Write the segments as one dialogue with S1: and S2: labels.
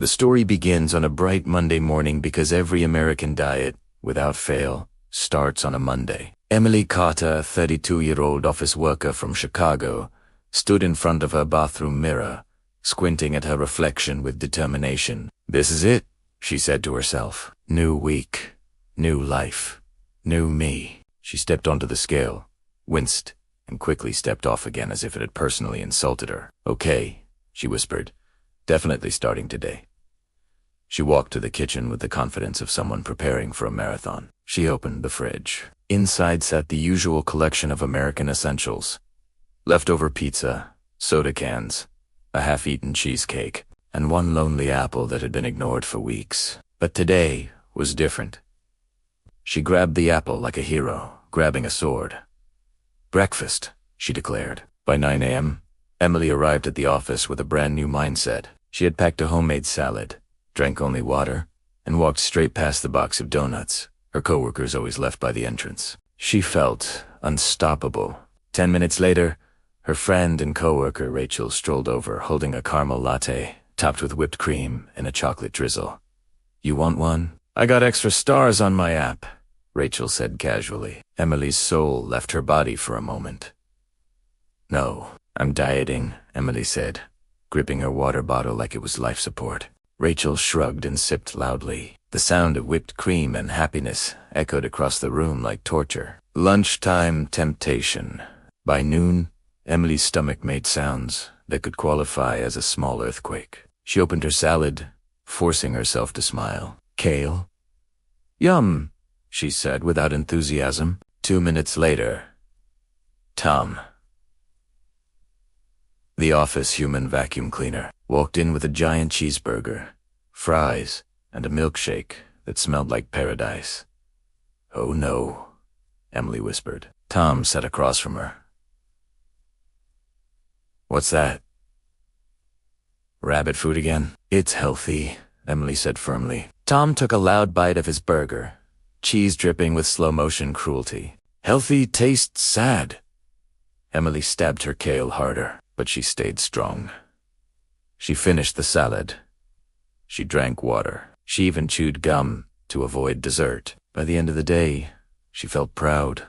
S1: The story begins on a bright Monday morning because every American diet, without fail, starts on a Monday. Emily Carter, a 32-year-old office worker from Chicago, stood in front of her bathroom mirror, squinting at her reflection with determination. "This is it," she said to herself. "New week, new life, new me." She stepped onto the scale, winced, and quickly stepped off again as if it had personally insulted her. "Okay," she whispered, "definitely starting today." She walked to the kitchen with the confidence of someone preparing for a marathon. She opened the fridge. Inside sat the usual collection of American essentials: leftover pizza, soda cans, a half-eaten cheesecake, and one lonely apple that had been ignored for weeks. But today was different. She grabbed the apple like a hero, grabbing a sword. "Breakfast," she declared. By 9 a.m., Emily arrived at the office with a brand new mindset. She had packed a homemade salad, drank only water, and walked straight past the box of donuts her coworkers always left by the entrance. She felt unstoppable. 10 minutes later, her friend and coworker Rachel strolled over holding a caramel latte, topped with whipped cream and a chocolate drizzle. "You want one?" "I got extra stars on my app," Rachel said casually. Emily's soul left her body for a moment. "No, I'm dieting," Emily said, gripping her water bottle like it was life support. Rachel shrugged and sipped loudly. The sound of whipped cream and happiness echoed across the room like torture. Lunchtime temptation. By noon, Emily's stomach made sounds that could qualify as a small earthquake. She opened her salad, forcing herself to smile. "Kale?" "Yum," she said without enthusiasm. 2 minutes later, Tom, the office human vacuum cleaner, walked in with a giant cheeseburger, fries, and a milkshake that smelled like paradise. "Oh no," Emily whispered. Tom sat across from her. "What's that?" "Rabbit food again?" "It's healthy," Emily said firmly. Tom took a loud bite of his burger, cheese dripping with slow-motion cruelty. "Healthy tastes sad." Emily stabbed her kale harder, but she stayed strong. She finished the salad. She drank water. She even chewed gum to avoid dessert. By the end of the day, she felt proud.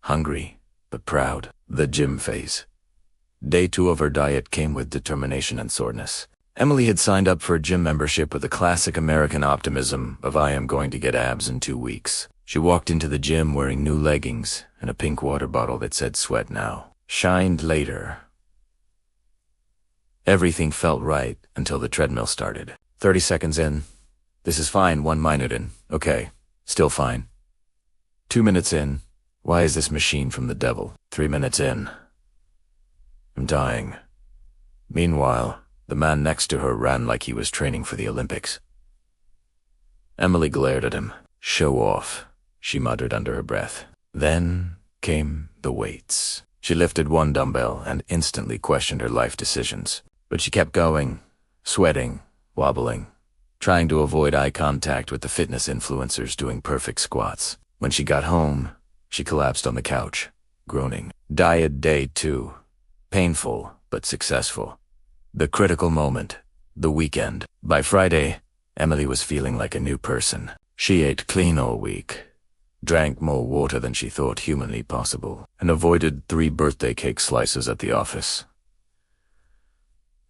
S1: Hungry, but proud. The gym phase. Day 2 of her diet came with determination and soreness. Emily had signed up for a gym membership with the classic American optimism of "I am going to get abs in 2 weeks." She walked into the gym wearing new leggings and a pink water bottle that said "Sweat now, shined later." Everything felt right until the treadmill started. 30 seconds in. "This is fine, 1 minute in. Okay, still fine." 2 minutes in. "Why is this machine from the devil?" 3 minutes in. "I'm dying." Meanwhile, the man next to her ran like he was training for the Olympics. Emily glared at him. "Show off," she muttered under her breath. Then came the weights. She lifted 1 dumbbell and instantly questioned her life decisions. But she kept going, sweating, wobbling, trying to avoid eye contact with the fitness influencers doing perfect squats. When she got home, she collapsed on the couch, groaning. Diet day 2. Painful, but successful. The critical moment. The weekend. By Friday, Emily was feeling like a new person. She ate clean all week, drank more water than she thought humanly possible, and avoided 3 birthday cake slices at the office.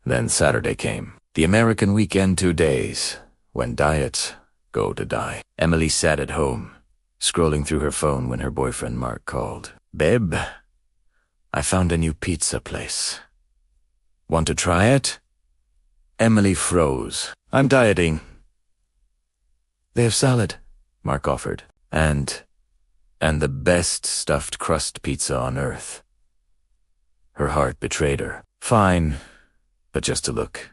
S1: Then Saturday came. The American weekend 2 days, when diets go to die. Emily sat at home, scrolling through her phone when her boyfriend Mark called. "Babe, I found a new pizza place. Want to try it?" Emily froze. "I'm dieting." "They have salad," Mark offered. And the best stuffed crust pizza on earth. Her heart betrayed her. "Fine, but just to look."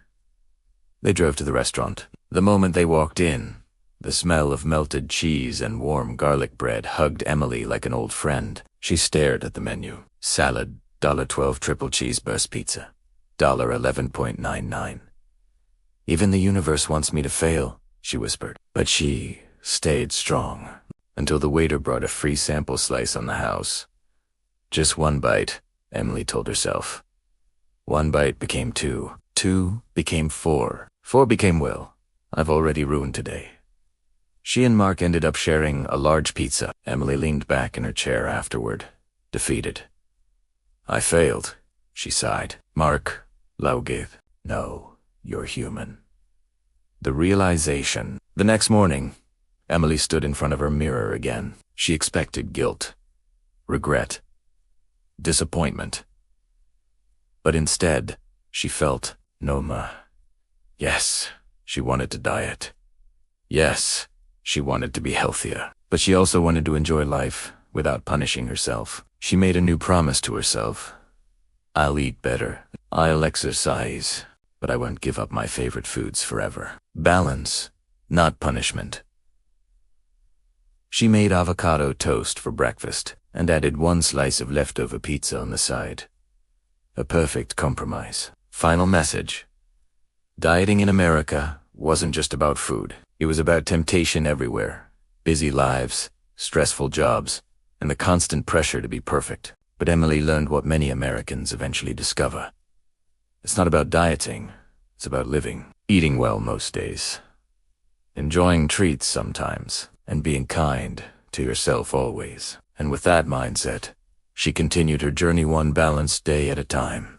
S1: They drove to the restaurant. The moment they walked in, the smell of melted cheese and warm garlic bread hugged Emily like an old friend. She stared at the menu. Salad, $1.12 triple cheese burst pizza, $11.99. "Even the universe wants me to fail," she whispered. But she stayed strong until the waiter brought a free sample slice on the house. Just 1 bite, Emily told herself. 1 bite became 2. 2 became 4. 4 became will. I've already ruined today. She and Mark ended up sharing a large pizza. Emily leaned back in her chair afterward, defeated. I failed, she sighed. Mark, Laugith. No, you're human. The realization. The next morning, Emily stood in front of her mirror again. She expected guilt, regret, disappointment. But instead, she felt Noma. Yes, she wanted to diet. Yes, she wanted to be healthier. But she also wanted to enjoy life without punishing herself. She made a new promise to herself. I'll eat better. I'll exercise. But I won't give up my favorite foods forever. Balance, not punishment. She made avocado toast for breakfast and added one slice of leftover pizza on the side. A perfect compromise. Final message. Dieting in America wasn't just about food. It was about temptation everywhere. Busy lives, stressful jobs, and the constant pressure to be perfect. But Emily learned what many Americans eventually discover. It's not about dieting. It's about living. Eating well most days. Enjoying treats sometimes. And being kind to yourself always. And with that mindset, she continued her journey one balanced day at a time.